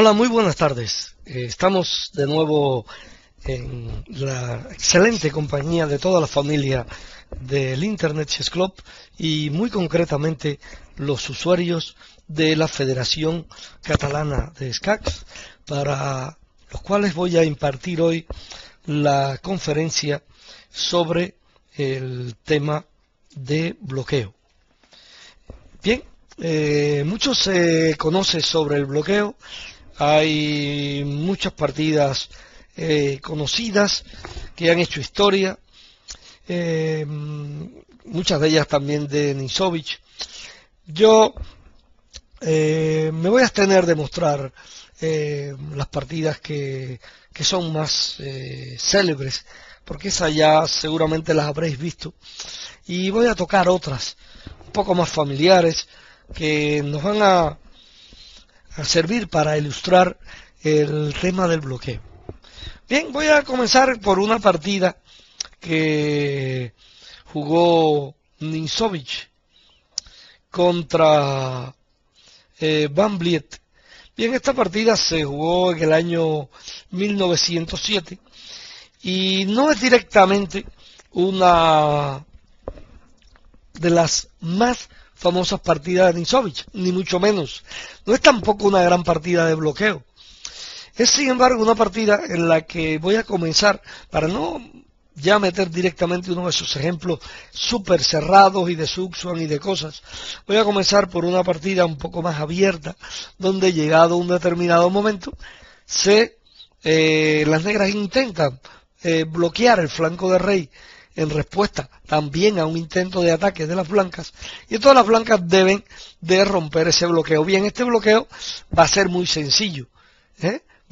Hola, muy buenas tardes. Estamos de nuevo en la excelente compañía de toda la familia del Internet Chess Club y muy concretamente los usuarios de la Federación Catalana de Escacs, para los cuales voy a impartir hoy la conferencia sobre el tema de bloqueo. Bien, mucho se conoce sobre el bloqueo. Hay muchas partidas conocidas que han hecho historia, muchas de ellas también de Nisovich. Yo me voy a abstener de mostrar las partidas que son más célebres, porque esas ya seguramente las habréis visto, y voy a tocar otras un poco más familiares que nos van a servir para ilustrar el tema del bloqueo. Bien, voy a comenzar por una partida que jugó Nisovich contra Van Vliet. Bien, esta partida se jugó en el año 1907 y no es directamente una de las más famosas partidas de Nisovich, ni mucho menos. No es tampoco una gran partida de bloqueo. Es, sin embargo, una partida en la que voy a comenzar, para no ya meter directamente uno de esos ejemplos súper cerrados y de Suxuan y de cosas, voy a comenzar por una partida un poco más abierta, donde llegado a un determinado momento, las negras intentan bloquear el flanco de rey en respuesta también a un intento de ataque de las blancas, y todas las blancas deben de romper ese bloqueo. Bien, este bloqueo va a ser muy sencillo,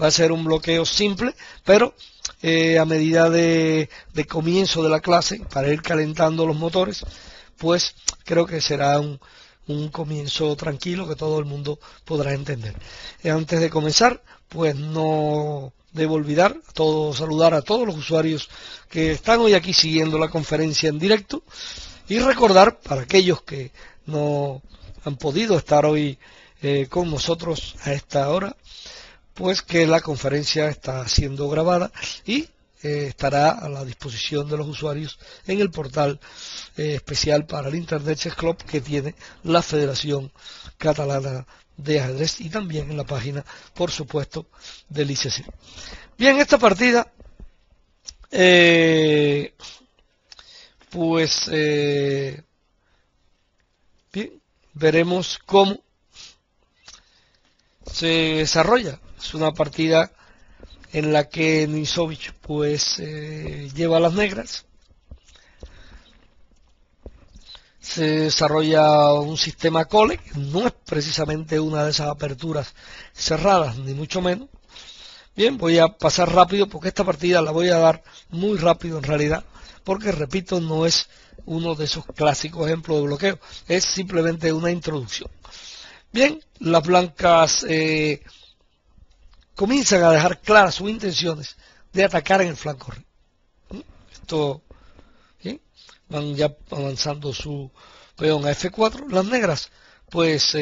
va a ser un bloqueo simple, pero a medida de comienzo de la clase, para ir calentando los motores, pues creo que será un comienzo tranquilo que todo el mundo podrá entender. Antes de comenzar, pues no debo olvidar saludar a todos los usuarios que están hoy aquí siguiendo la conferencia en directo, y recordar, para aquellos que no han podido estar hoy con nosotros a esta hora, pues que la conferencia está siendo grabada y estará a la disposición de los usuarios en el portal especial para el Internet Chess Club que tiene la Federación Catalana de Ajedrez, y también en la página, por supuesto, del ICC. Bien, esta partida bien, veremos cómo se desarrolla. Es una partida en la que Nisovich pues lleva a las negras. Se desarrolla un sistema cole, que no es precisamente una de esas aperturas cerradas, ni mucho menos. Bien, voy a pasar rápido porque esta partida la voy a dar muy rápido en realidad, porque repito, no es uno de esos clásicos ejemplos de bloqueo, es simplemente una introducción. Bien, las blancas comienzan a dejar claras sus intenciones de atacar en el flanco rey. Esto, ¿bien? Van ya avanzando su peón a F4. Las negras pues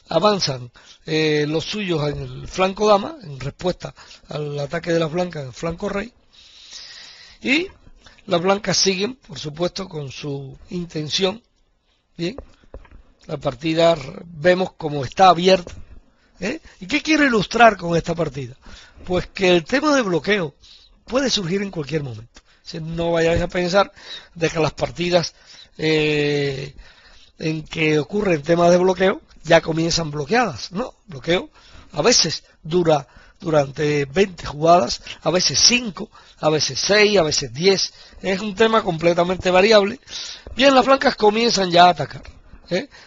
avanzan los suyos en el flanco dama, en respuesta al ataque de las blancas en el flanco rey. Y las blancas siguen, por supuesto, con su intención. Bien, la partida vemos como está abierta. ¿Y qué quiero ilustrar con esta partida? Pues que el tema de bloqueo puede surgir en cualquier momento. No vayáis a pensar de que las partidas en que ocurren temas de bloqueo ya comienzan bloqueadas. No, bloqueo a veces dura durante 20 jugadas, a veces 5, a veces 6, a veces 10. Es un tema completamente variable. Bien, las blancas comienzan ya a atacar.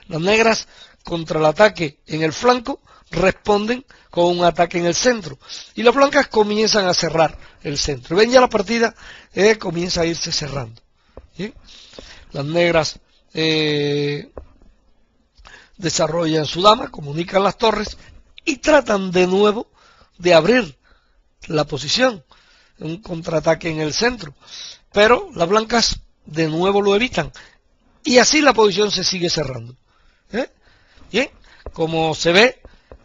Las negras, contra el ataque en el flanco, responden con un ataque en el centro, y las blancas comienzan a cerrar el centro. Ven, ya la partida comienza a irse cerrando. ¿Sí? Las negras desarrollan su dama, comunican las torres y tratan de nuevo de abrir la posición, un contraataque en el centro, pero las blancas de nuevo lo evitan, y así la posición se sigue cerrando. Bien, como se ve,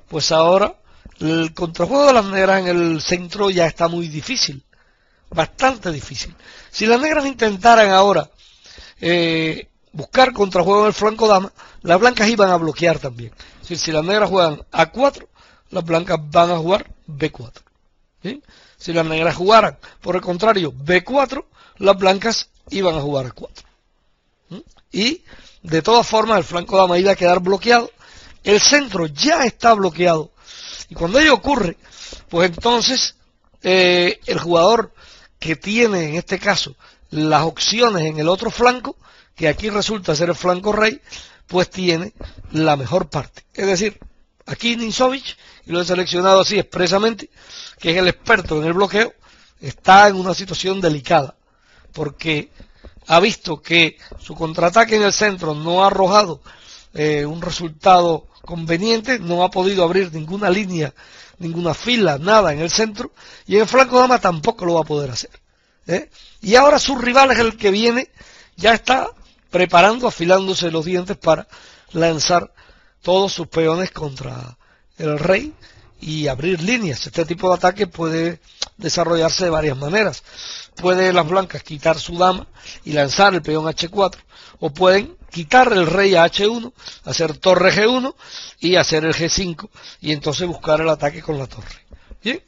pues ahora El contrajuego de las negras en el centro ya está muy difícil, bastante difícil. Si las negras intentaran ahora buscar contrajuego en el flanco dama, las blancas iban a bloquear también. Es decir, si las negras juegan A4, las blancas van a jugar B4. ¿Sí? Si las negras jugaran, por el contrario, B4, las blancas iban a jugar A4. ¿Sí? Y de todas formas el flanco dama iba a quedar bloqueado. El centro ya está bloqueado. Y cuando ello ocurre, pues entonces el jugador que tiene en este caso las opciones en el otro flanco, que aquí resulta ser el flanco rey, pues tiene la mejor parte. Es decir, aquí Ninzovich, y lo he seleccionado así expresamente, que es el experto en el bloqueo, está en una situación delicada, porque ha visto que su contraataque en el centro no ha arrojado un resultado conveniente, no ha podido abrir ninguna línea, ninguna fila, nada en el centro, y en el flanco dama tampoco lo va a poder hacer. Y ahora su rival es el que viene, ya está preparando, afilándose los dientes para lanzar todos sus peones contra el rey y abrir líneas. Este tipo de ataque puede desarrollarse de varias maneras. Puede las blancas quitar su dama y lanzar el peón H4, o pueden quitar el rey a H1, hacer torre G1 y hacer el G5, y entonces buscar el ataque con la torre. ¿Bien?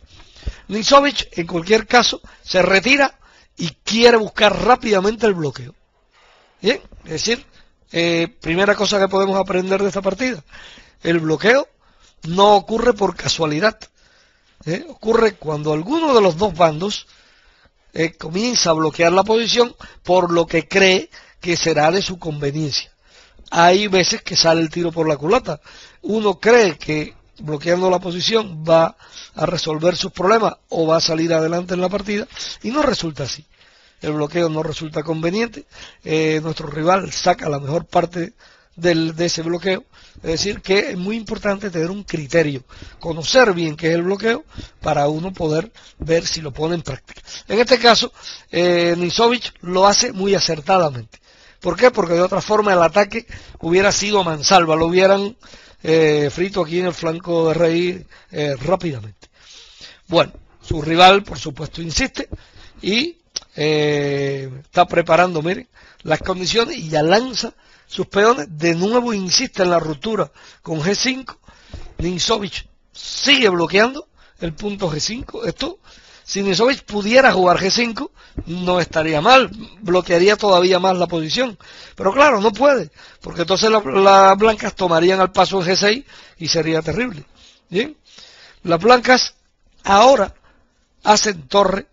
Ninzovich, en cualquier caso, se retira y quiere buscar rápidamente el bloqueo. Bien, es decir, primera cosa que podemos aprender de esta partida, el bloqueo no ocurre por casualidad, ocurre cuando alguno de los dos bandos comienza a bloquear la posición por lo que cree que será de su conveniencia. Hay veces que sale el tiro por la culata, uno cree que bloqueando la posición va a resolver sus problemas o va a salir adelante en la partida, y no resulta así. El bloqueo no resulta conveniente, nuestro rival saca la mejor parte de ese bloqueo. Es decir, que es muy importante tener un criterio, conocer bien qué es el bloqueo para uno poder ver si lo pone en práctica. En este caso, Ninzovich lo hace muy acertadamente. ¿Por qué? Porque de otra forma el ataque hubiera sido a mansalva, lo hubieran frito aquí en el flanco de rey rápidamente. Bueno, su rival por supuesto insiste y está preparando, miren, las condiciones y ya lanza sus peones. De nuevo insiste en la ruptura con G5. Ninzovich sigue bloqueando el punto G5. Esto, si Ninzovich pudiera jugar G5, no estaría mal, bloquearía todavía más la posición. Pero claro, no puede, porque entonces las blancas tomarían al paso en G6 y sería terrible. Bien, las blancas ahora hacen torre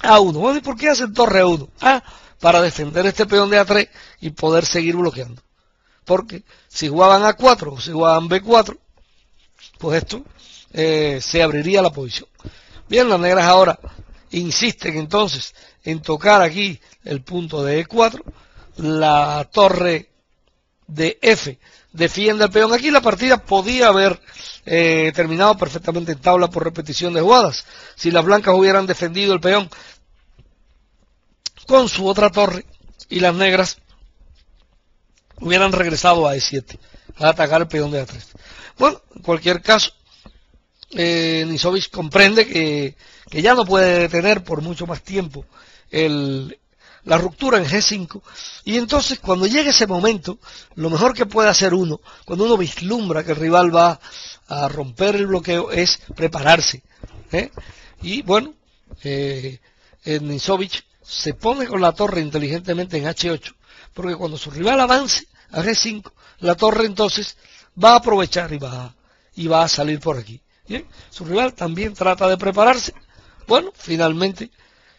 A1. Bueno, ¿y por qué hacen torre A1? Para defender este peón de A3 y poder seguir bloqueando. Porque si jugaban A4 o si jugaban B4, pues esto se abriría la posición. Bien, las negras ahora insisten entonces en tocar aquí el punto de E4, la torre de F defiende el peón. Aquí la partida podía haber terminado perfectamente en tabla por repetición de jugadas, si las blancas hubieran defendido el peón con su otra torre y las negras hubieran regresado a E7 a atacar el peón de A3. Bueno, en cualquier caso, Ninzovich comprende que ya no puede detener por mucho más tiempo la ruptura en G5, y entonces cuando llegue ese momento, lo mejor que puede hacer uno, cuando uno vislumbra que el rival va a romper el bloqueo, es prepararse. Y bueno, Ninzovich se pone con la torre inteligentemente en H8, porque cuando su rival avance a G5, la torre entonces va a aprovechar y va a salir por aquí. Bien, su rival también trata de prepararse. Bueno, finalmente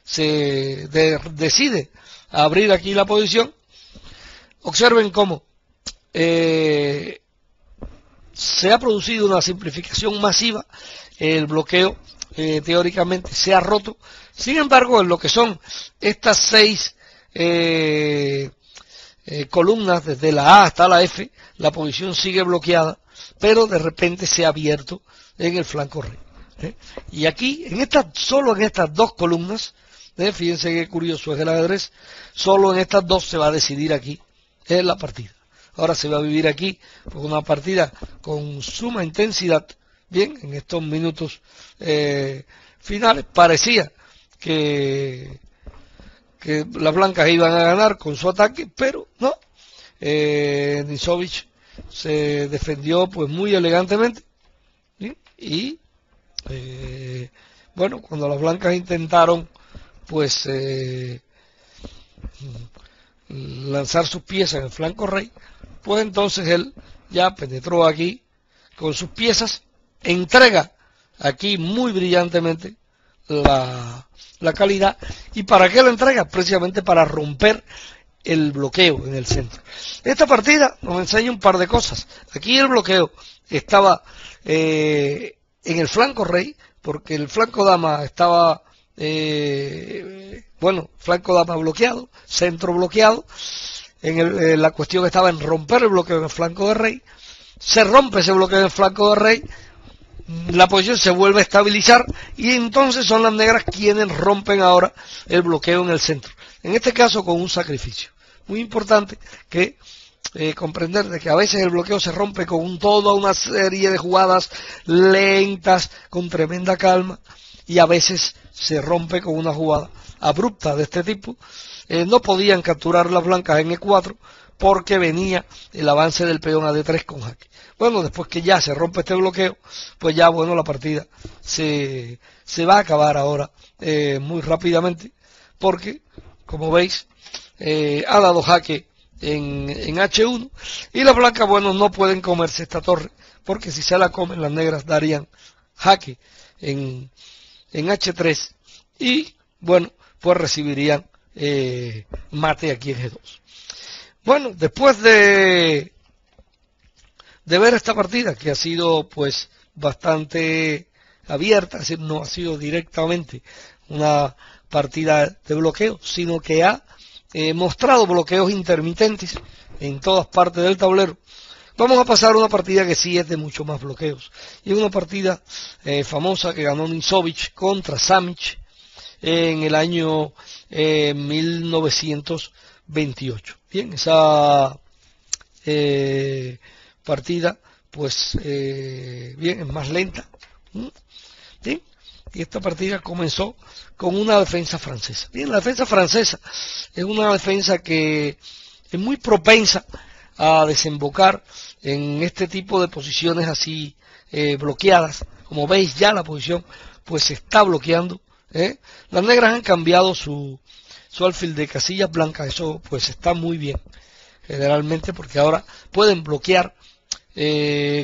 se decide a abrir aquí la posición. Observen cómo se ha producido una simplificación masiva, el bloqueo teóricamente se ha roto. Sin embargo, en lo que son estas 6 columnas, desde la A hasta la F, la posición sigue bloqueada, pero de repente se ha abierto en el flanco rey. Y aquí, solo en estas 2 columnas, fíjense qué curioso es el ajedrez, solo en estas 2 se va a decidir aquí en la partida. Ahora se va a vivir aquí pues, una partida con suma intensidad, Bien, en estos minutos finales parecía que las blancas iban a ganar con su ataque, pero no. Nisovich se defendió pues muy elegantemente, ¿sí? Y bueno, cuando las blancas intentaron pues lanzar sus piezas en el flanco rey, pues entonces él ya penetró aquí con sus piezas, entrega aquí muy brillantemente la calidad. ¿Y para qué la entrega? Precisamente para romper el bloqueo en el centro. Esta partida nos enseña un par de cosas. Aquí el bloqueo estaba en el flanco rey, porque el flanco dama estaba, flanco dama bloqueado, centro bloqueado. La cuestión estaba en romper el bloqueo en el flanco de rey. Se rompe ese bloqueo en el flanco de rey, la posición se vuelve a estabilizar y entonces son las negras quienes rompen ahora el bloqueo en el centro. En este caso con un sacrificio. Muy importante que comprender de que a veces el bloqueo se rompe con toda una serie de jugadas lentas, con tremenda calma, y a veces se rompe con una jugada abrupta de este tipo. No podían capturar las blancas en E4 porque venía el avance del peón a D3 con jaque. Bueno, después que ya se rompe este bloqueo, pues ya, bueno, la partida se va a acabar ahora muy rápidamente, porque, como veis, ha dado jaque en H1, y las blancas, bueno, no pueden comerse esta torre, porque si se la comen, las negras darían jaque en H3, y, bueno, pues recibirían mate aquí en G2. Bueno, después de ver esta partida, que ha sido pues bastante abierta, es decir, no ha sido directamente una partida de bloqueo, sino que ha mostrado bloqueos intermitentes en todas partes del tablero. Vamos a pasar a una partida que sí es de mucho más bloqueos, y es una partida famosa que ganó Nisovich contra Samic en el año 1928. Bien, esa partida pues bien, es más lenta. Bien, y esta partida comenzó con una defensa francesa. Bien, la defensa francesa es una defensa que es muy propensa a desembocar en este tipo de posiciones así bloqueadas. Como veis, ya la posición pues se está bloqueando. Las negras han cambiado su alfil de casillas blancas, eso pues está muy bien generalmente, porque ahora pueden bloquear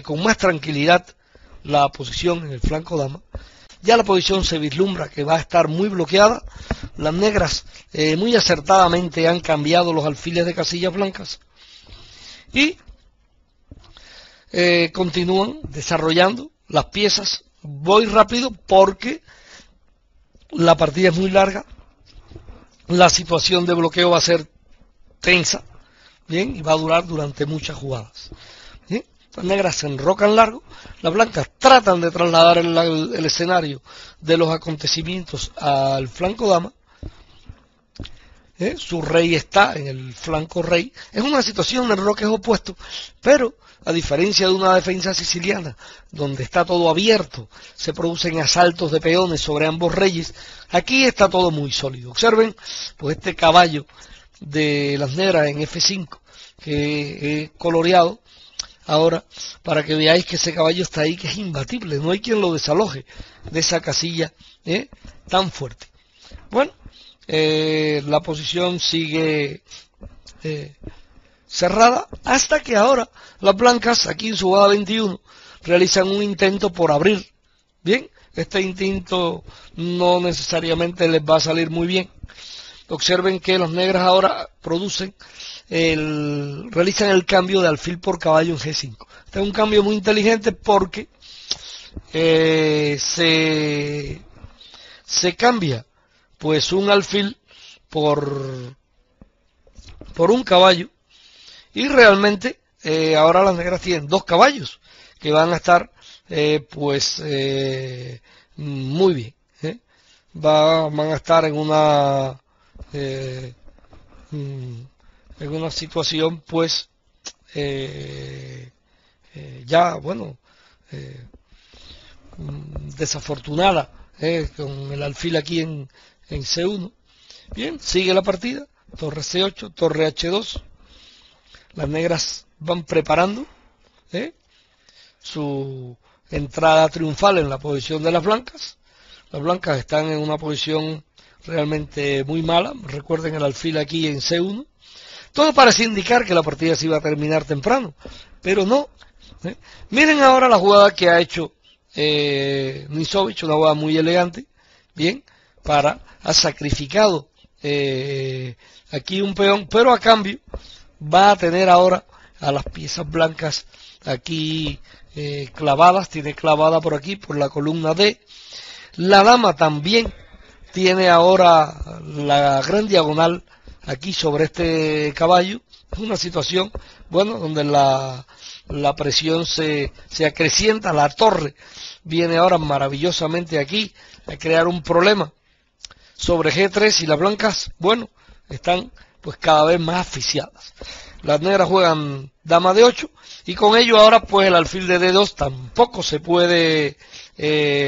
con más tranquilidad la posición en el flanco dama. Ya la posición se vislumbra que va a estar muy bloqueada. Las negras muy acertadamente han cambiado los alfiles de casillas blancas y continúan desarrollando las piezas. Voy rápido porque la partida es muy larga, la situación de bloqueo va a ser tensa, bien, y va a durar durante muchas jugadas. ¿Bien? Las negras se enrocan largo, las blancas tratan de trasladar el escenario de los acontecimientos al flanco dama. Su rey está en el flanco rey. Es una situación de enroques opuestos, pero a diferencia de una defensa siciliana, donde está todo abierto, se producen asaltos de peones sobre ambos reyes, aquí está todo muy sólido. Observen, pues este caballo de las negras en F5, que he coloreado ahora, para que veáis que ese caballo está ahí, que es imbatible, no hay quien lo desaloje de esa casilla tan fuerte. Bueno, la posición sigue cerrada hasta que ahora las blancas, aquí en su jugada 21, realizan un intento por abrir. Bien, este intento no necesariamente les va a salir muy bien. Observen que las negras ahora realizan el cambio de alfil por caballo en G5. Este es un cambio muy inteligente porque se cambia pues un alfil por un caballo, y realmente ahora las negras tienen dos caballos que van a estar muy bien. Van a estar en una situación ya, bueno, desafortunada, con el alfil aquí en C1. Bien, sigue la partida, torre C8, torre H2, las negras van preparando su entrada triunfal en la posición de las blancas están en una posición realmente muy mala, recuerden el alfil aquí en C1, todo parece indicar que la partida se iba a terminar temprano, pero no. Miren ahora la jugada que ha hecho Nisovich, una jugada muy elegante, bien, ha sacrificado aquí un peón, pero a cambio va a tener ahora a las piezas blancas aquí clavadas, tiene clavada por aquí, por la columna D. La dama también tiene ahora la gran diagonal aquí sobre este caballo. Es una situación, bueno, donde la presión se acrecienta, la torre viene ahora maravillosamente aquí a crear un problema sobre G3 y las blancas, bueno, están pues cada vez más asfixiadas. Las negras juegan dama de 8 y con ello ahora pues el alfil de D2 tampoco se puede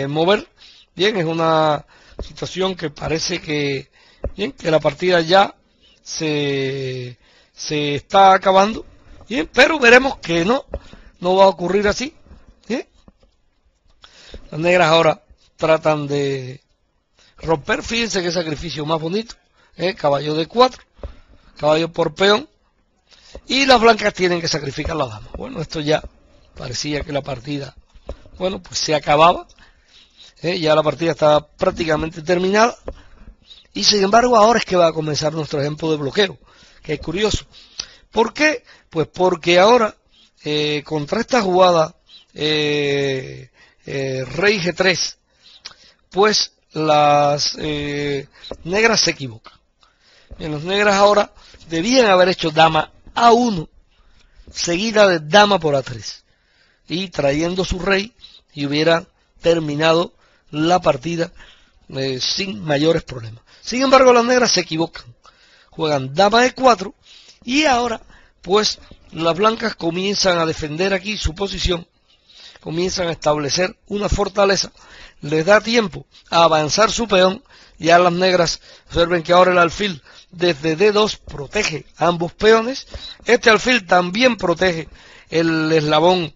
mover. Bien, es una situación que parece que, bien, que la partida ya se está acabando, bien, pero veremos que no va a ocurrir así. Bien. Las negras ahora tratan de romper, fíjense qué sacrificio más bonito, caballo de 4, caballo por peón, y las blancas tienen que sacrificar la dama. Bueno, esto ya parecía que la partida, bueno, pues se acababa, ya la partida estaba prácticamente terminada, y sin embargo ahora es que va a comenzar nuestro ejemplo de bloqueo, que es curioso. ¿Por qué? Pues porque ahora, contra esta jugada rey G3, pues las negras se equivocan. Bien, las negras ahora debían haber hecho dama A1 seguida de dama por A3 y trayendo su rey, y hubiera terminado la partida sin mayores problemas. Sin embargo, las negras se equivocan, juegan dama E4 y ahora pues las blancas comienzan a defender aquí su posición, comienzan a establecer una fortaleza, les da tiempo a avanzar su peón. Ya las negras observen que ahora el alfil desde D2 protege a ambos peones, este alfil también protege el eslabón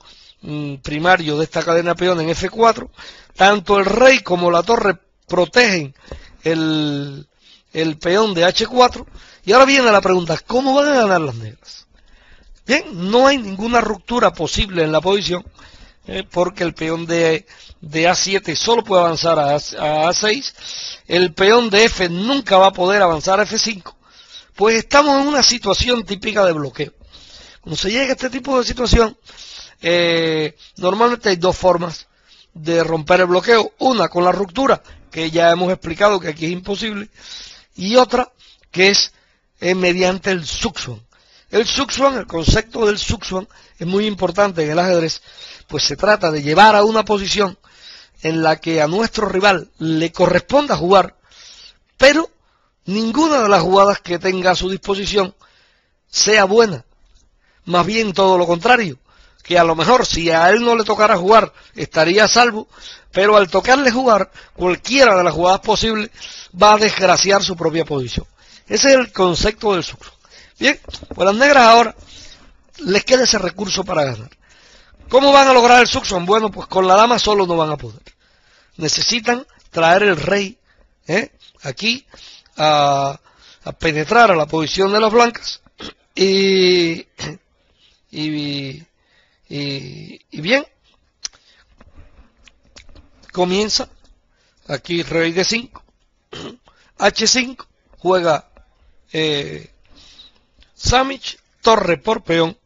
primario de esta cadena peón en F4, tanto el rey como la torre protegen el peón de H4, y ahora viene la pregunta, ¿cómo van a ganar las negras? Bien, no hay ninguna ruptura posible en la posición, porque el peón de A7 solo puede avanzar a A6, el peón de F nunca va a poder avanzar a F5, pues estamos en una situación típica de bloqueo. Cuando se llega a este tipo de situación, normalmente hay dos formas de romper el bloqueo, una con la ruptura, que ya hemos explicado que aquí es imposible, y otra que es mediante el Zugzwang. El Zugzwang, el concepto del Zugzwang es muy importante en el ajedrez, pues se trata de llevar a una posición en la que a nuestro rival le corresponda jugar, pero ninguna de las jugadas que tenga a su disposición sea buena, más bien todo lo contrario, que a lo mejor si a él no le tocara jugar estaría a salvo, pero al tocarle jugar cualquiera de las jugadas posibles va a desgraciar su propia posición. Ese es el concepto del Zugzwang. Bien, pues las negras ahora les queda ese recurso para ganar. ¿Cómo van a lograr el Zugzwang? Bueno, pues con la dama solo no van a poder. Necesitan traer el rey aquí a penetrar a la posición de las blancas y bien, comienza aquí rey de 5, H5, juega Samic, torre por peón,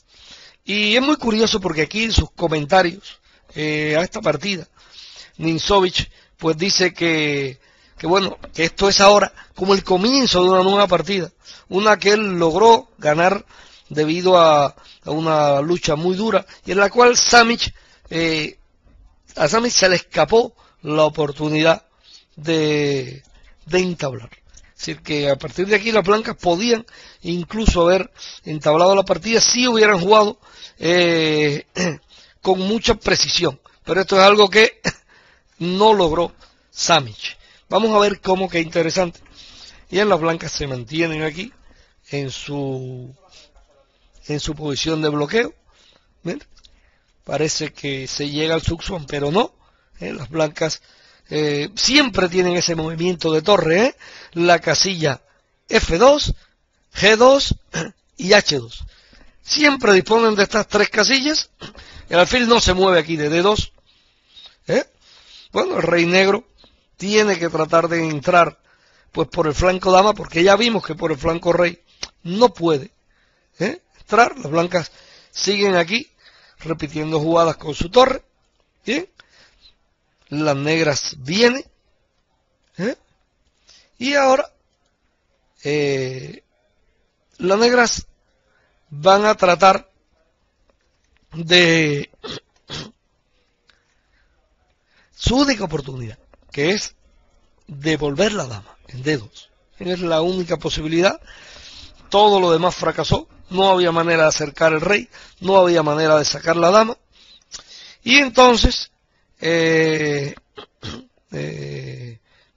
y es muy curioso porque aquí en sus comentarios a esta partida, Nisovich pues dice que bueno, que esto es ahora como el comienzo de una nueva partida, una que él logró ganar debido a una lucha muy dura, y en la cual a Samic se le escapó la oportunidad de entablar. Es decir, que a partir de aquí las blancas podían incluso haber entablado la partida si hubieran jugado con mucha precisión. Pero esto es algo que no logró Samic. Vamos a ver cómo, que interesante. Y en las blancas se mantienen aquí en su posición de bloqueo. ¿Ven? Parece que se llega al Suxuan, pero no. Las blancas siempre tienen ese movimiento de torre. La casilla F2, G2 y H2. Siempre disponen de estas tres casillas. El alfil no se mueve aquí de D2. Bueno, el rey negro tiene que tratar de entrar pues por el flanco dama, porque ya vimos que por el flanco rey no puede entrar. Las blancas siguen aquí repitiendo jugadas con su torre. Bien, las negras vienen, y ahora las negras van a tratar de su única oportunidad, que es devolver la dama en D2. Es la única posibilidad. Todo lo demás fracasó. No había manera de acercar el rey, no había manera de sacar la dama. Y entonces,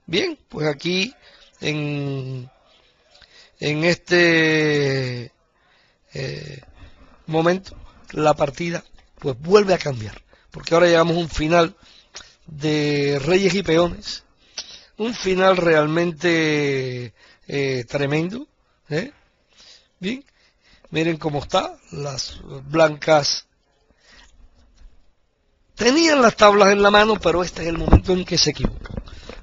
bien, pues aquí en este momento la partida pues vuelve a cambiar, porque ahora llegamos a un final de reyes y peones, un final realmente tremendo. Bien, miren cómo está. Las blancas tenían las tablas en la mano, pero este es el momento en que se equivocan.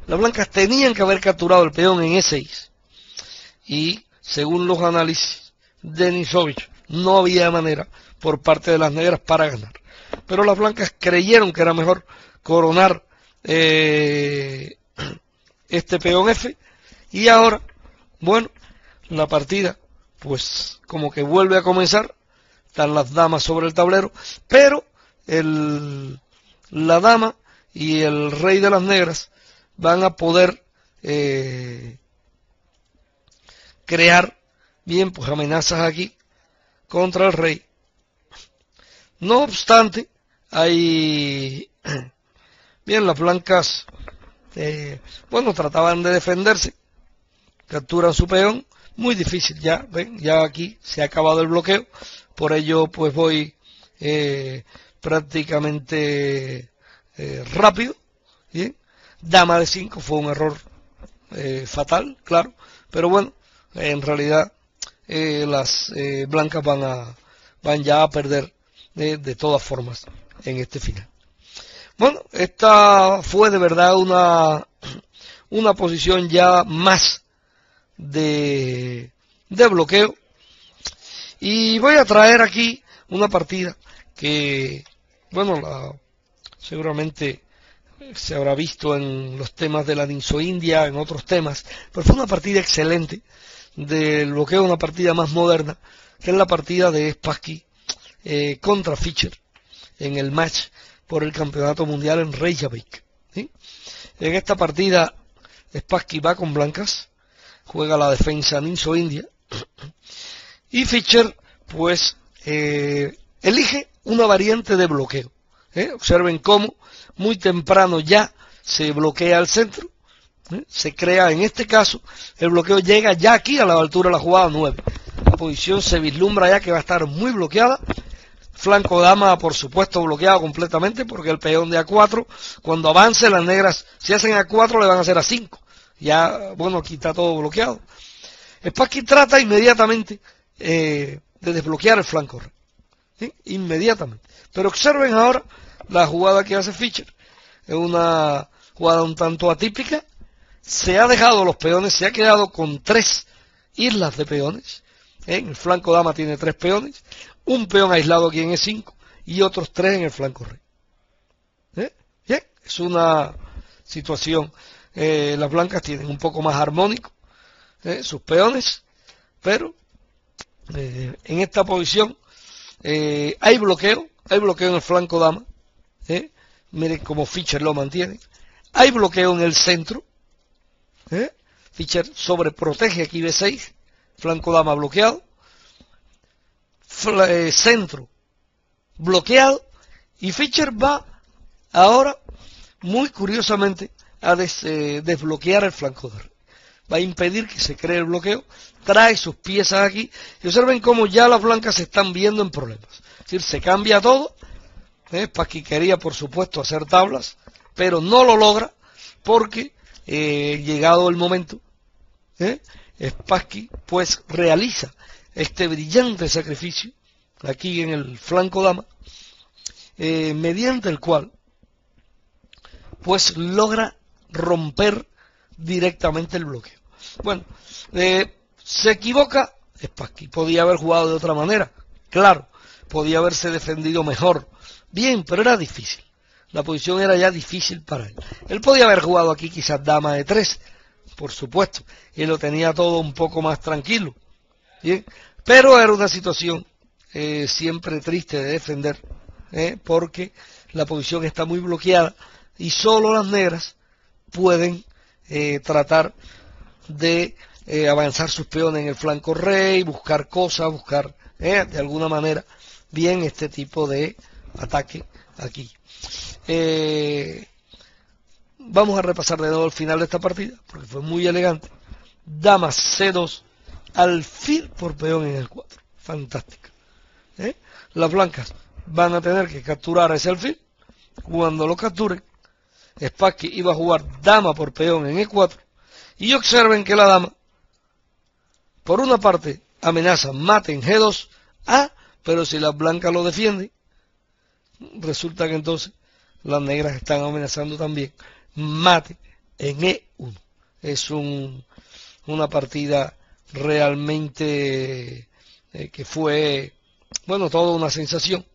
Las blancas tenían que haber capturado el peón en E6, y según los análisis de Nisovich, no había manera por parte de las negras para ganar. Pero las blancas creyeron que era mejor coronar este peón F, y ahora, bueno, la partida pues como que vuelve a comenzar. Están las damas sobre el tablero, pero la dama y el rey de las negras van a poder crear bien pues amenazas aquí contra el rey. No obstante, hay bien, las blancas bueno, trataban de defenderse, capturan su peón, muy difícil. Ya ven, ya aquí se ha acabado el bloqueo, por ello pues voy prácticamente rápido. Bien, dama de 5 fue un error fatal, claro, pero bueno, en realidad las blancas van ya a perder de todas formas en este final. Bueno, esta fue de verdad una posición ya más de bloqueo, y voy a traer aquí una partida que, bueno, seguramente se habrá visto en los temas de la Ninso-India, en otros temas, pero fue una partida excelente del bloqueo, una partida más moderna, que es la partida de Spassky contra Fischer en el match por el campeonato mundial en Reykjavik, ¿sí? En esta partida Spassky va con blancas, juega la defensa Ninso-India, y Fischer pues elige una variante de bloqueo. Observen cómo muy temprano ya se bloquea el centro, se crea, en este caso el bloqueo llega ya aquí a la altura de la jugada 9. La posición se vislumbra ya que va a estar muy bloqueada. Flanco dama, por supuesto, bloqueado completamente, porque el peón de A4, cuando avance las negras, si hacen A4 le van a hacer A5. Ya, bueno, aquí está todo bloqueado. Spassky trata inmediatamente de desbloquear el flanco rey, ¿sí? Inmediatamente. Pero observen ahora la jugada que hace Fischer. Es una jugada un tanto atípica. Se ha dejado los peones, se ha quedado con 3 islas de peones. En el flanco dama tiene 3 peones, un peón aislado aquí en E5 y otros 3 en el flanco rey. Bien, es una situación. Las blancas tienen un poco más armónico sus peones, pero en esta posición hay bloqueo en el flanco dama. Miren cómo Fischer lo mantiene. Hay bloqueo en el centro. Fischer sobreprotege aquí B6, flanco dama bloqueado, centro bloqueado, y Fischer va ahora muy curiosamente a desbloquear el flanco de rey. Va a impedir que se cree el bloqueo, trae sus piezas aquí, y observen cómo ya las blancas se están viendo en problemas. Es decir, se cambia todo. Spassky quería, por supuesto, hacer tablas, pero no lo logra porque, llegado el momento, Spassky pues realiza este brillante sacrificio aquí en el flanco dama, mediante el cual pues logra romper directamente el bloqueo. Bueno, se equivoca Spassky, podía haber jugado de otra manera, claro, podía haberse defendido mejor, bien, pero era difícil. La posición era ya difícil para él. Él podía haber jugado aquí quizás dama de 3, por supuesto, y lo tenía todo un poco más tranquilo. ¿Bien? Pero era una situación siempre triste de defender, porque la posición está muy bloqueada y solo las negras pueden tratar de avanzar sus peones en el flanco rey, buscar cosas, buscar de alguna manera bien este tipo de ataque aquí. Vamos a repasar de nuevo el final de esta partida, porque fue muy elegante. Dama C2, alfil por peón en el 4. Fantástica. Las blancas van a tener que capturar ese alfil. Cuando lo capturen, Spassky iba a jugar dama por peón en E4. Y observen que la dama, por una parte, amenaza mate en G2, pero si las blancas lo defienden, resulta que entonces las negras están amenazando también mate en E1. Es una partida realmente que fue, bueno, toda una sensación,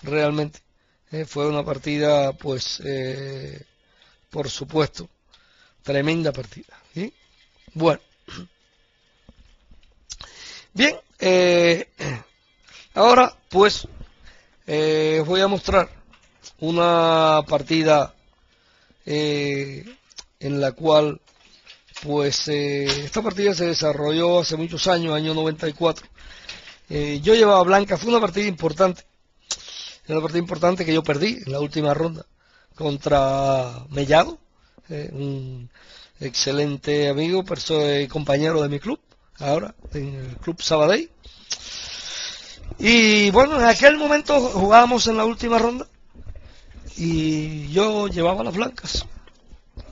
realmente. Fue una partida, pues, por supuesto, tremenda partida. ¿Sí? Bueno. Bien, ahora, pues, os voy a mostrar una partida en la cual, pues, esta partida se desarrolló hace muchos años, año 94. Yo llevaba blanca, fue una partida importante que yo perdí en la última ronda contra Mellado, un excelente amigo, compañero de mi club, ahora en el Club Sabadell. Y bueno, en aquel momento jugábamos en la última ronda y yo llevaba las blancas.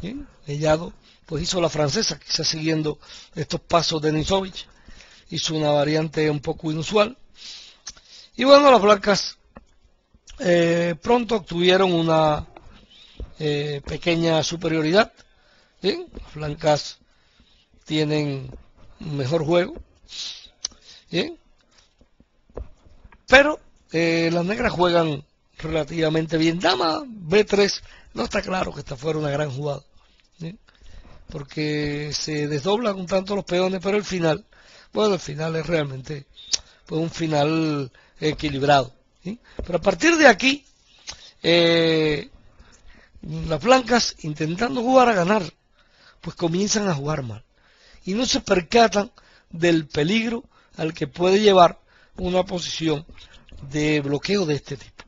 ¿Bien? Mellado pues hizo la francesa, quizás siguiendo estos pasos de Nisovich, hizo una variante un poco inusual. Y bueno, las blancas pronto obtuvieron una pequeña superioridad. ¿Bien? Las blancas tienen un mejor juego. ¿Bien? Pero las negras juegan relativamente bien. Dama B3, no está claro que esta fuera una gran jugada, ¿sí? Porque se desdoblan un tanto los peones, pero el final es realmente pues un final equilibrado, ¿sí? Pero a partir de aquí, las blancas, intentando jugar a ganar, pues comienzan a jugar mal y no se percatan del peligro al que puede llevar una posición de bloqueo de este tipo.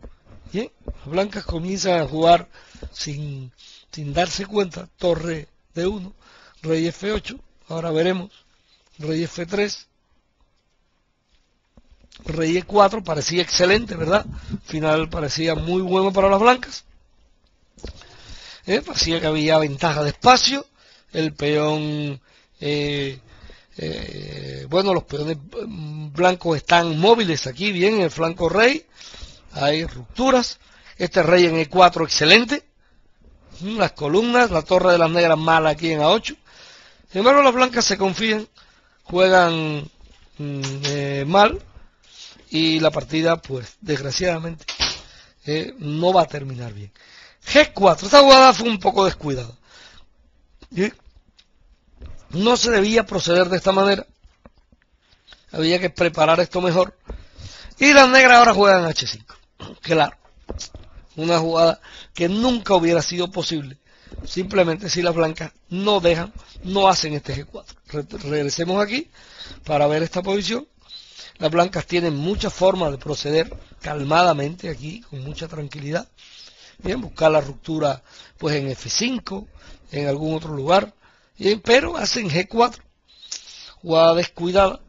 Bien, las blancas comienzan a jugar sin darse cuenta. Torre D1, rey F8, ahora veremos, rey F3, rey E4, parecía excelente, ¿verdad? Al final parecía muy bueno para las blancas. Parecía que había ventaja de espacio, el peón, bueno, los peones blancos están móviles aquí, bien, en el flanco rey, hay rupturas, este rey en E4 excelente, las columnas, la torre de las negras mala aquí en A8, sin embargo las blancas se confían, juegan mal, y la partida, pues, desgraciadamente, no va a terminar bien. G4, esta jugada fue un poco descuidada. ¿Sí? No se debía proceder de esta manera. Había que preparar esto mejor. Y las negras ahora juegan H5. Claro, una jugada que nunca hubiera sido posible. Simplemente si las blancas no hacen este G4. Regresemos aquí para ver esta posición. Las blancas tienen muchas formas de proceder calmadamente aquí, con mucha tranquilidad. Bien, buscar la ruptura pues en F5, en algún otro lugar, bien, pero hacen G4, jugada descuidada,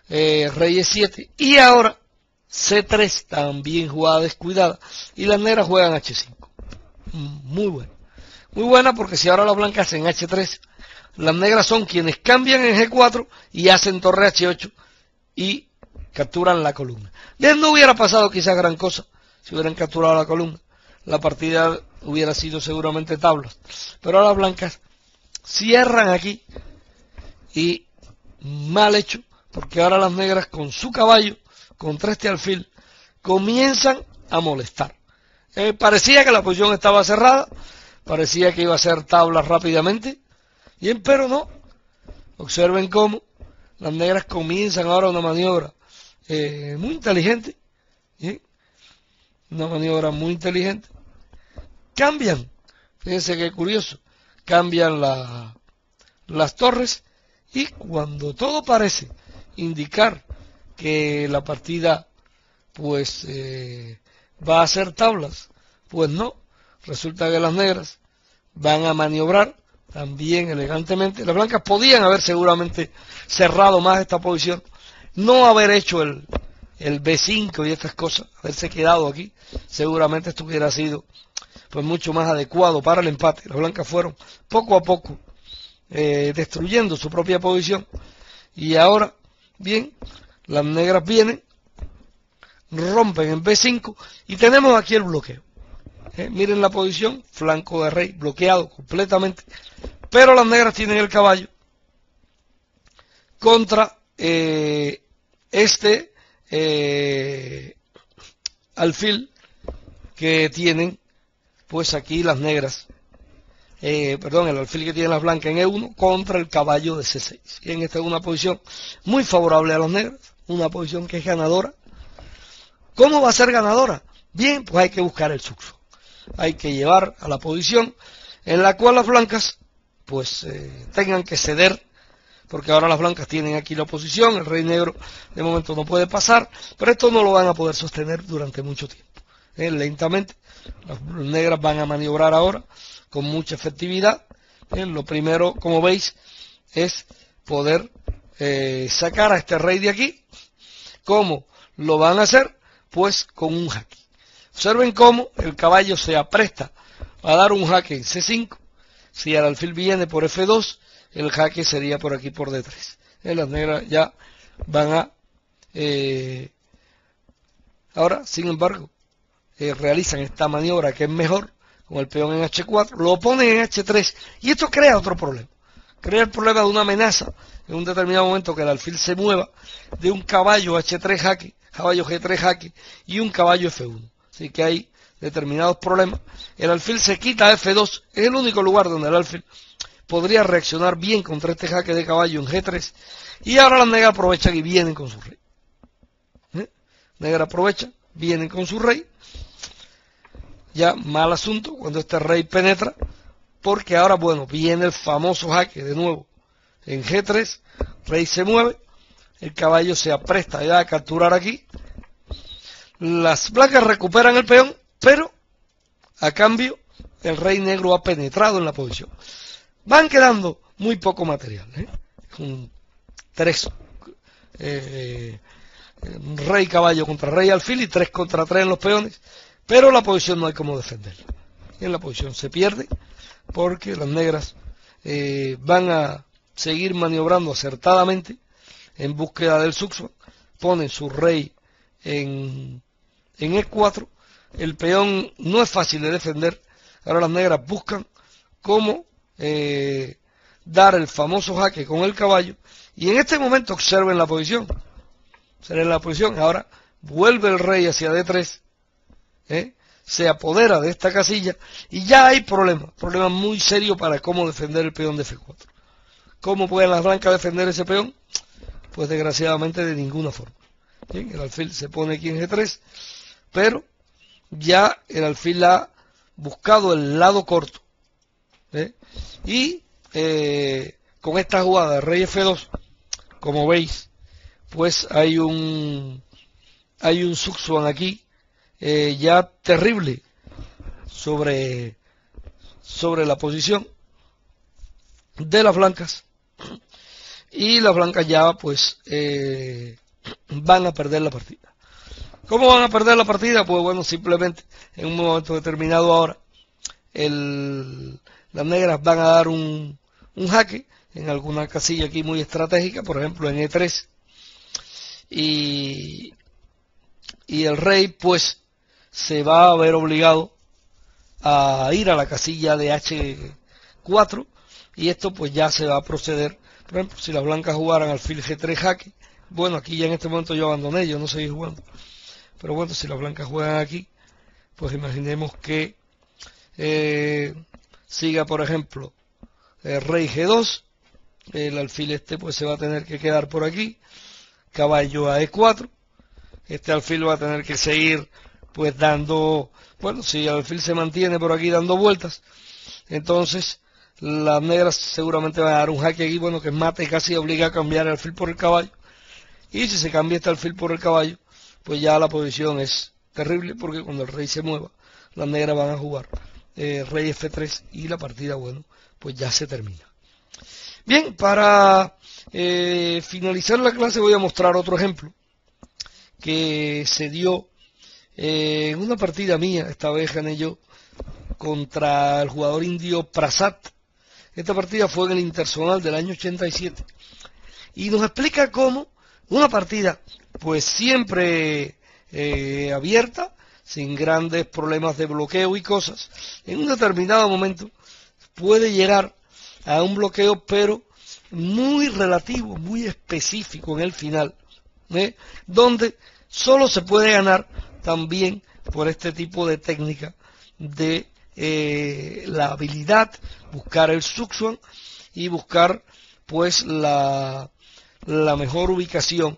rey E7, y ahora C3, también jugada descuidada, y las negras juegan H5. Muy buena porque si ahora las blancas hacen H3, las negras son quienes cambian en G4 y hacen torre H8 y capturan la columna. Bien, no hubiera pasado quizás gran cosa si hubieran capturado la columna. La partida hubiera sido seguramente tablas. Pero ahora las blancas cierran aquí y mal hecho, porque ahora las negras con su caballo contra este alfil comienzan a molestar. Parecía que la posición estaba cerrada, parecía que iba a ser tablas rápidamente, bien, pero no. Observen cómo las negras comienzan ahora una maniobra muy inteligente, ¿sí? Una maniobra muy inteligente. Cambian, fíjense qué curioso, cambian las torres y cuando todo parece indicar que la partida pues va a ser tablas, pues no, resulta que las negras van a maniobrar también elegantemente. Las blancas podían haber seguramente cerrado más esta posición, no haber hecho el B5 y estas cosas, haberse quedado aquí, seguramente esto hubiera sido pues mucho más adecuado para el empate. Las blancas fueron poco a poco destruyendo su propia posición y ahora, bien, las negras vienen, rompen en B5 y tenemos aquí el bloqueo. Miren la posición, flanco de rey bloqueado completamente, pero las negras tienen el caballo contra este alfil que tienen pues aquí las negras, el alfil que tienen las blancas en E1 contra el caballo de C6. Y en esta es una posición muy favorable a las negras, una posición que es ganadora. ¿Cómo va a ser ganadora? Bien, pues hay que buscar el sucso. Hay que llevar a la posición en la cual las blancas pues tengan que ceder, porque ahora las blancas tienen aquí la posición, el rey negro de momento no puede pasar, pero esto no lo van a poder sostener durante mucho tiempo. Lentamente, las negras van a maniobrar ahora con mucha efectividad. Lo primero, como veis, es poder sacar a este rey de aquí. ¿Cómo lo van a hacer? Pues con un jaque. Observen cómo el caballo se apresta a dar un jaque en C5. Si el alfil viene por F2, el jaque sería por aquí por D3. Las negras ya van a... ahora, sin embargo, realizan esta maniobra que es mejor, con el peón en H4, lo ponen en H3, y esto crea otro problema. Crea el problema de una amenaza en un determinado momento que el alfil se mueva de un caballo H3 jaque, caballo G3 jaque y un caballo F1. Así que hay determinados problemas. El alfil se quita a F2, es el único lugar donde el alfil podría reaccionar bien contra este jaque de caballo en G3, y ahora las negras aprovechan y vienen con su rey. Negras aprovechan, vienen con su rey. Ya mal asunto cuando este rey penetra, porque ahora, bueno, viene el famoso jaque de nuevo en G3, rey se mueve, el caballo se apresta ya a capturar aquí, las blancas recuperan el peón, pero a cambio el rey negro ha penetrado en la posición. Van quedando muy poco material, con tres, rey caballo contra rey alfil y 3 contra 3 en los peones, pero la posición no hay cómo defenderla. En la posición se pierde porque las negras van a seguir maniobrando acertadamente en búsqueda del sucso, ponen su rey en E4, el peón no es fácil de defender, ahora las negras buscan cómo dar el famoso jaque con el caballo, y en este momento observen la posición, ahora vuelve el rey hacia D3, se apodera de esta casilla, y ya hay problema muy serio para cómo defender el peón de F4. ¿Cómo pueden las blancas defender ese peón? Pues desgraciadamente de ninguna forma. Bien, el alfil se pone aquí en G3, pero ya el alfil ha buscado el lado corto, y con esta jugada de rey F2, como veis, pues hay un sucsuan aquí ya terrible, sobre la posición de las blancas, y las blancas ya pues van a perder la partida. ¿Cómo van a perder la partida? Pues bueno, simplemente en un momento determinado ahora las negras van a dar un jaque en alguna casilla aquí muy estratégica, por ejemplo en E3, y el rey pues se va a ver obligado a ir a la casilla de H4, y esto pues ya se va a proceder. Por ejemplo, si las blancas jugaran alfil G3 jaque, bueno, aquí ya en este momento yo abandoné, yo no seguí jugando, pero bueno, si las blancas juegan aquí, pues imaginemos que siga, por ejemplo, rey G2, el alfil este pues se va a tener que quedar por aquí, caballo a E4, este alfil va a tener que seguir pues dando, bueno, si el alfil se mantiene por aquí dando vueltas, entonces las negras seguramente van a dar un jaque aquí, bueno, que mate casi obliga a cambiar el alfil por el caballo, y si se cambia este alfil por el caballo, pues ya la posición es terrible, porque cuando el rey se mueva, las negras van a jugar rey F3 y la partida, bueno, pues ya se termina. Bien, para finalizar la clase voy a mostrar otro ejemplo que se dio en una partida mía, esta vez gané yo, contra el jugador indio Prasad. Esta partida fue en el Interzonal del año 87 y nos explica cómo una partida pues siempre abierta, sin grandes problemas de bloqueo y cosas, en un determinado momento puede llegar a un bloqueo, pero muy relativo, muy específico en el final, donde solo se puede ganar también por este tipo de técnica de la habilidad, buscar el Zugzwang y buscar pues la mejor ubicación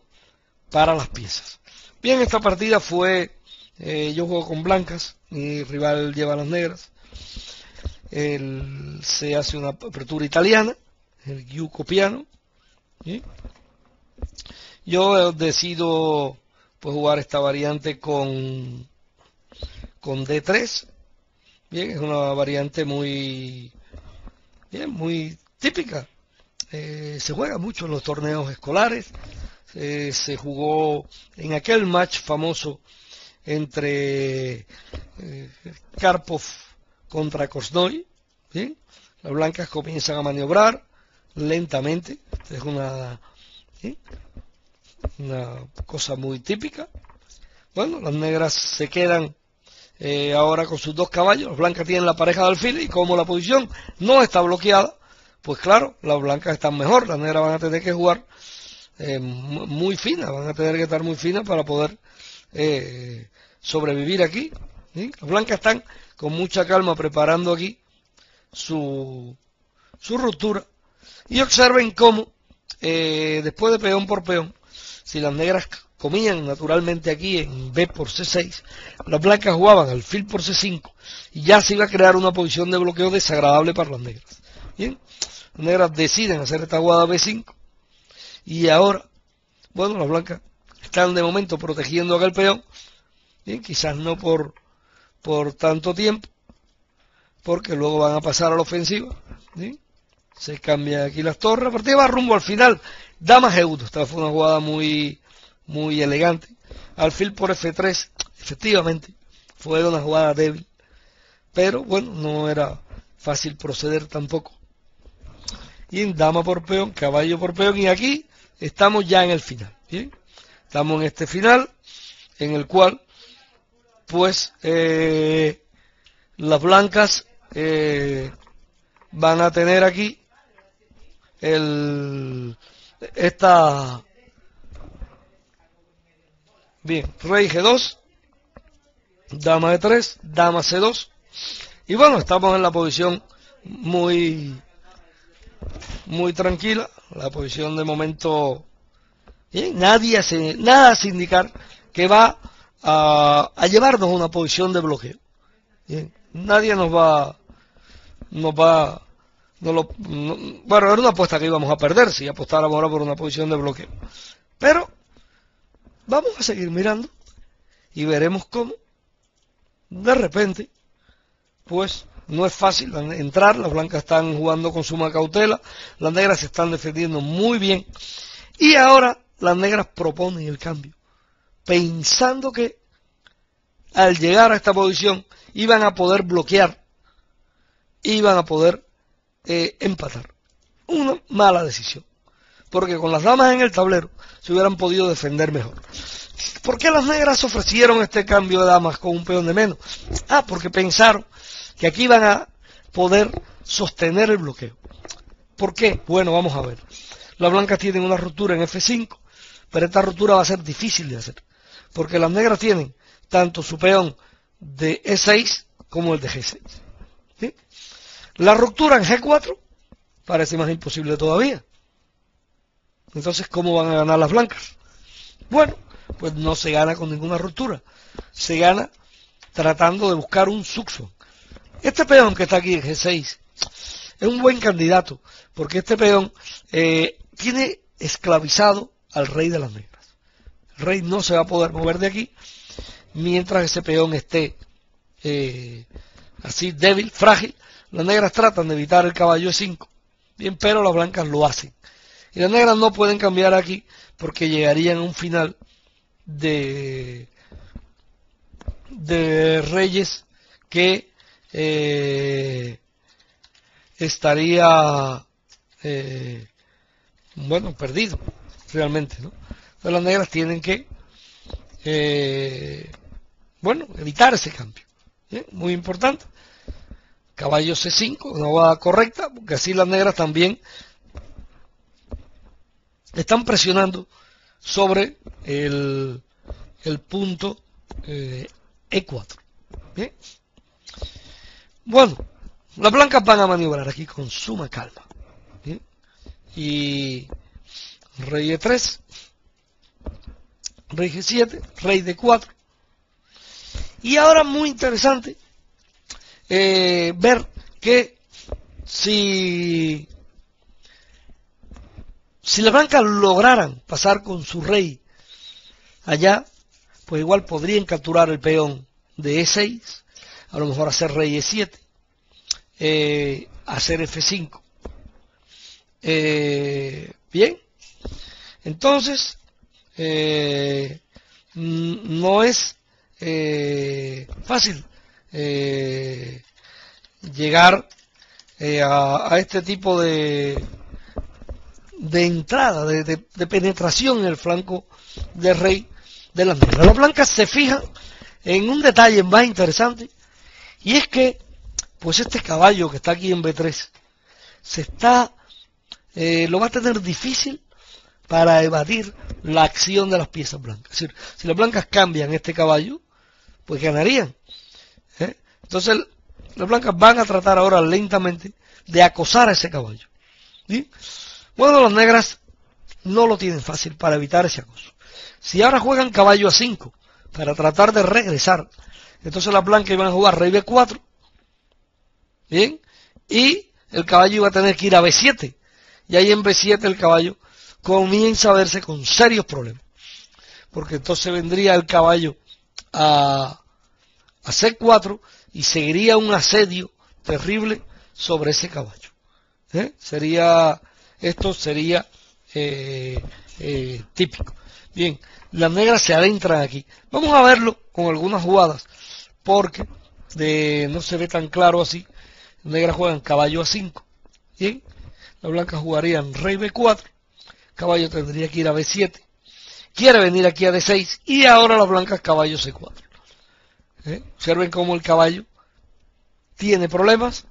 para las piezas. Bien, esta partida fue, yo juego con blancas, mi rival lleva las negras, se hace una apertura italiana, el Giuco piano, ¿sí? Yo decido pues jugar esta variante con D3. Bien, es una variante muy típica. Se juega mucho en los torneos escolares. Se jugó en aquel match famoso entre Karpov contra Korchnoi. ¿Sí? Las blancas comienzan a maniobrar lentamente. Es una cosa muy típica. Bueno, las negras se quedan ahora con sus dos caballos. Las blancas tienen la pareja de alfiles, y como la posición no está bloqueada, pues claro, las blancas están mejor. Las negras van a tener que jugar muy finas, van a tener que estar muy finas para poder sobrevivir aquí, ¿sí? Las blancas están con mucha calma preparando aquí su ruptura, y observen cómo después de peón por peón, si las negras comían naturalmente aquí en B por C6, las blancas jugaban alfil por C5 y ya se iba a crear una posición de bloqueo desagradable para las negras. Bien, las negras deciden hacer esta jugada B5 y ahora, bueno, las blancas están de momento protegiendo aquel peón, bien, quizás no por tanto tiempo, porque luego van a pasar a la ofensiva, ¿sí? Se cambian aquí las torres, la partida va rumbo al final, dama G1, esta fue una jugada muy elegante, alfil por F3, efectivamente, fue una jugada débil, pero bueno, no era fácil proceder tampoco. Y en dama por peón, caballo por peón, y aquí estamos ya en el final, ¿bien? Estamos en este final, en el cual, pues, las blancas van a tener aquí bien, rey G2, dama E3, dama C2, y bueno, estamos en la posición muy tranquila, la posición de momento, bien, nada hace indicar que va a llevarnos a una posición de bloqueo. Bien, nadie bueno, era una apuesta que íbamos a perder si apostáramos ahora por una posición de bloqueo. Pero vamos a seguir mirando y veremos cómo de repente pues no es fácil entrar. Las blancas están jugando con suma cautela, las negras se están defendiendo muy bien, y ahora las negras proponen el cambio, pensando que al llegar a esta posición iban a poder bloquear, iban a poder empatar. Una mala decisión, porque con las damas en el tablero se hubieran podido defender mejor. ¿Por qué las negras ofrecieron este cambio de damas con un peón de menos? Porque pensaron que aquí iban a poder sostener el bloqueo. ¿Por qué? Bueno, vamos a ver. Las blancas tienen una ruptura en F5, pero esta ruptura va a ser difícil de hacer, porque las negras tienen tanto su peón de E6 como el de G6. ¿Sí? La ruptura en G4 parece más imposible todavía. Entonces, ¿cómo van a ganar las blancas? Bueno, pues no se gana con ninguna ruptura, se gana tratando de buscar un sucso. Este peón que está aquí en G6 es un buen candidato, porque este peón tiene esclavizado al rey de las negras. El rey no se va a poder mover de aquí mientras ese peón esté así débil, frágil. Las negras tratan de evitar el caballo E5, bien, pero las blancas lo hacen. Y las negras no pueden cambiar aquí porque llegarían a un final de reyes que estaría bueno, perdido realmente, ¿no? Entonces las negras tienen que bueno, evitar ese cambio. ¿Sí? Muy importante. Caballo C5, una jugada correcta, porque así las negras también están presionando sobre el punto E4. ¿Bien? Bueno, las blancas van a maniobrar aquí con suma calma. ¿Bien? Y rey E3, rey G7, rey D4. Y ahora muy interesante ver que si las blancas lograran pasar con su rey allá, pues igual podrían capturar el peón de E6, a lo mejor hacer rey E7, hacer F5. Bien, entonces no es fácil llegar a este tipo de entrada, de penetración en el flanco de rey de las negras. Las blancas se fijan en un detalle más interesante, y es que pues este caballo que está aquí en B3 lo va a tener difícil para evadir la acción de las piezas blancas. Es decir, si las blancas cambian este caballo, pues ganarían. Entonces las blancas van a tratar ahora lentamente de acosar a ese caballo. ¿Sí? Bueno, las negras no lo tienen fácil para evitar ese acoso. Si ahora juegan caballo A5 para tratar de regresar, entonces las blancas iban a jugar rey B4, bien, y el caballo iba a tener que ir a B7, y ahí en B7 el caballo comienza a verse con serios problemas, porque entonces vendría el caballo a C4 y seguiría un asedio terrible sobre ese caballo. Esto sería típico. Bien, las negras se adentran aquí. Vamos a verlo con algunas jugadas, porque no se ve tan claro así. Las negras juegan caballo A5. Bien, las blancas jugarían rey B4. Caballo tendría que ir a B7. Quiere venir aquí a D6. Y ahora las blancas caballo C4. Observen cómo el caballo tiene problemas.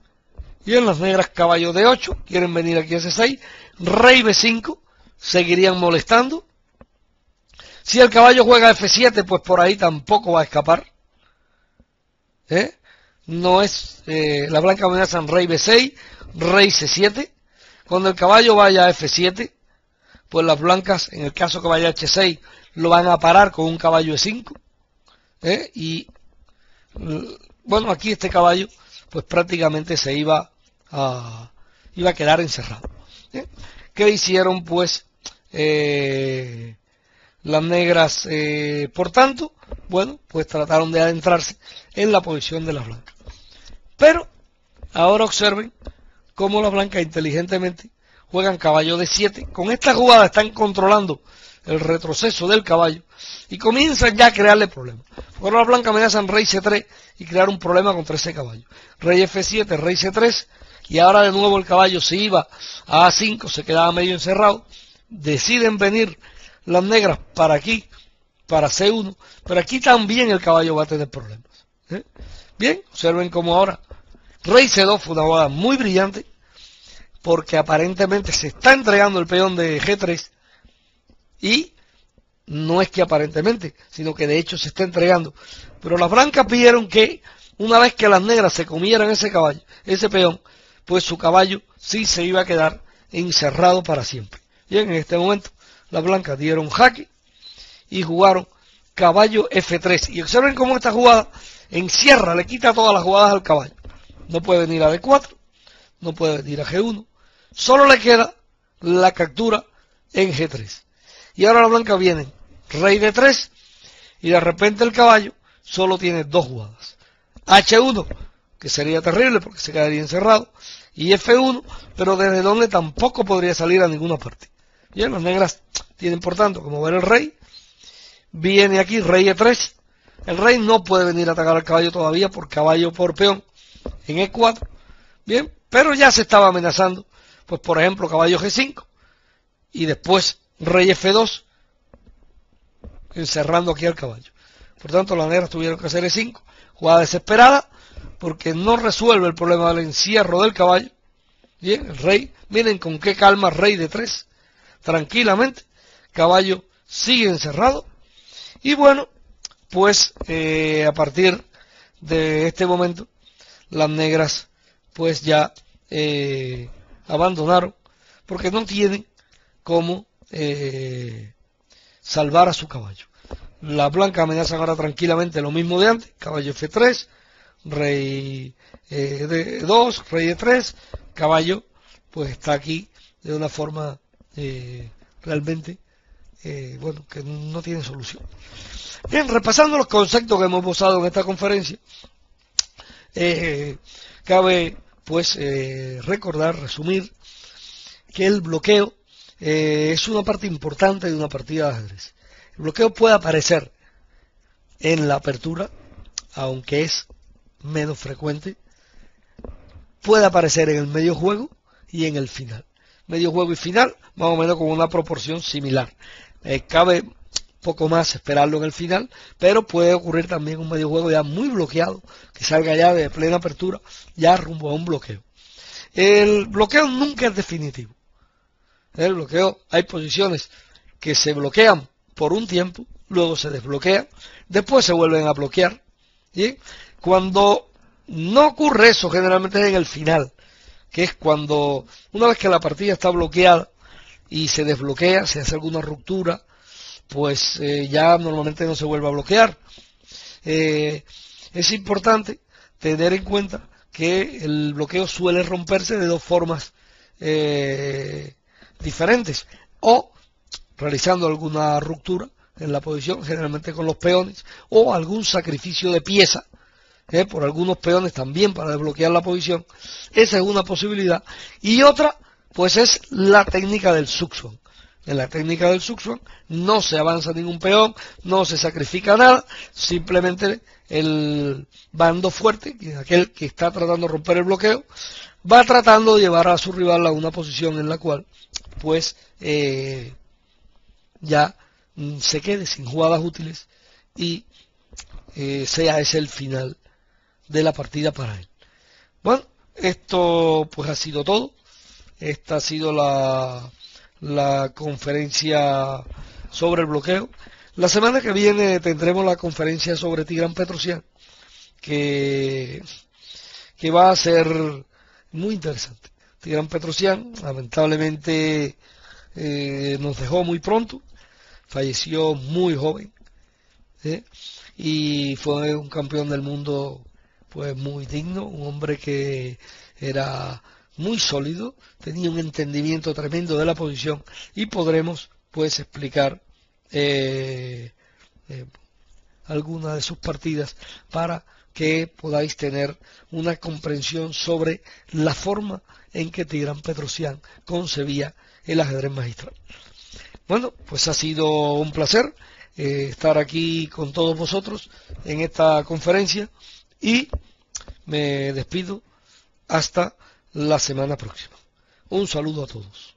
Y en las negras caballo D8. Quieren venir aquí a C6. Rey B5. Seguirían molestando. Si el caballo juega F7, pues por ahí tampoco va a escapar. No es... las blancas amenazan rey B6, rey C7. Cuando el caballo vaya a F7, pues las blancas, en el caso que vaya a H6, lo van a parar con un caballo E5. Y bueno, aquí este caballo, pues prácticamente se iba a quedar encerrado. ¿Qué hicieron, pues, las negras? Por tanto, bueno, pues trataron de adentrarse en la posición de las blancas. Pero ahora observen cómo las blancas inteligentemente juegan caballo de 7. Con esta jugada están controlando el retroceso del caballo y comienzan ya a crearle problemas. Ahora las blancas amenazan rey C3 y crear un problema contra ese caballo. Rey F7, rey C3, y ahora de nuevo el caballo se iba a A5, se quedaba medio encerrado. Deciden venir las negras para aquí, para C1, pero aquí también el caballo va a tener problemas. Bien, observen cómo ahora rey C2 fue una jugada muy brillante, porque aparentemente se está entregando el peón de G3, y no es que aparentemente, sino que de hecho se está entregando. Pero las blancas vieron que una vez que las negras se comieran ese caballo, ese peón, pues su caballo sí se iba a quedar encerrado para siempre. Bien, en este momento las blancas dieron jaque y jugaron caballo F3. Y observen cómo esta jugada encierra, le quita todas las jugadas al caballo. No puede venir a D4, no puede venir a G1, solo le queda la captura en G3. Y ahora las blancas vienen rey D3 y de repente el caballo solo tiene dos jugadas. H1, que sería terrible porque se quedaría encerrado, y F1, pero desde donde tampoco podría salir a ninguna parte. Bien, las negras tienen por tanto como ver el rey. Viene aquí rey E3. El rey no puede venir a atacar al caballo todavía por caballo por peón en E4. Bien, pero ya se estaba amenazando, pues por ejemplo caballo G5 y después rey F2, encerrando aquí al caballo. Por tanto, las negras tuvieron que hacer E5, jugada desesperada, porque no resuelve el problema del encierro del caballo. Bien, el rey, miren con qué calma, rey D3, tranquilamente, caballo sigue encerrado, y bueno, pues a partir de este momento, las negras pues ya abandonaron, porque no tienen cómo salvar a su caballo. Las blancas amenazan ahora tranquilamente lo mismo de antes, caballo F3, rey D2, rey E3, caballo pues está aquí de una forma realmente bueno, que no tiene solución. Bien, repasando los conceptos que hemos usado en esta conferencia, cabe pues recordar, resumir que el bloqueo es una parte importante de una partida de ajedrez. El bloqueo puede aparecer en la apertura, aunque es menos frecuente. Puede aparecer en el medio juego y en el final. Medio juego y final, más o menos con una proporción similar. Cabe poco más esperarlo en el final, pero puede ocurrir también un medio juego ya muy bloqueado, que salga ya de plena apertura, ya rumbo a un bloqueo. El bloqueo nunca es definitivo. El bloqueo, hay posiciones que se bloquean por un tiempo, luego se desbloquean, después se vuelven a bloquear. ¿Sí? Cuando no ocurre eso, generalmente es en el final, que es cuando, una vez que la partida está bloqueada y se desbloquea, se hace alguna ruptura, pues ya normalmente no se vuelve a bloquear. Es importante tener en cuenta que el bloqueo suele romperse de dos formas diferentes, o realizando alguna ruptura en la posición, generalmente con los peones, o algún sacrificio de pieza por algunos peones también para desbloquear la posición. Esa es una posibilidad. Y otra, pues es la técnica del Zugzwang. En la técnica del Zugzwang no se avanza ningún peón, no se sacrifica nada, simplemente el bando fuerte, aquel que está tratando de romper el bloqueo, va tratando de llevar a su rival a una posición en la cual pues ya se quede sin jugadas útiles y sea ese el final de la partida para él. Bueno, esto pues ha sido todo. Esta ha sido la conferencia sobre el bloqueo. La semana que viene tendremos la conferencia sobre Tigran Petrosyan, que va a ser muy interesante. Tigran Petrosyan lamentablemente nos dejó muy pronto, falleció muy joven, y fue un campeón del mundo pues muy digno, un hombre que era muy sólido, tenía un entendimiento tremendo de la posición, y podremos pues explicar algunas de sus partidas para que podáis tener una comprensión sobre la forma en que Tigran Petrosian concebía el ajedrez magistral. Bueno, pues ha sido un placer estar aquí con todos vosotros en esta conferencia y me despido hasta la semana próxima. Un saludo a todos.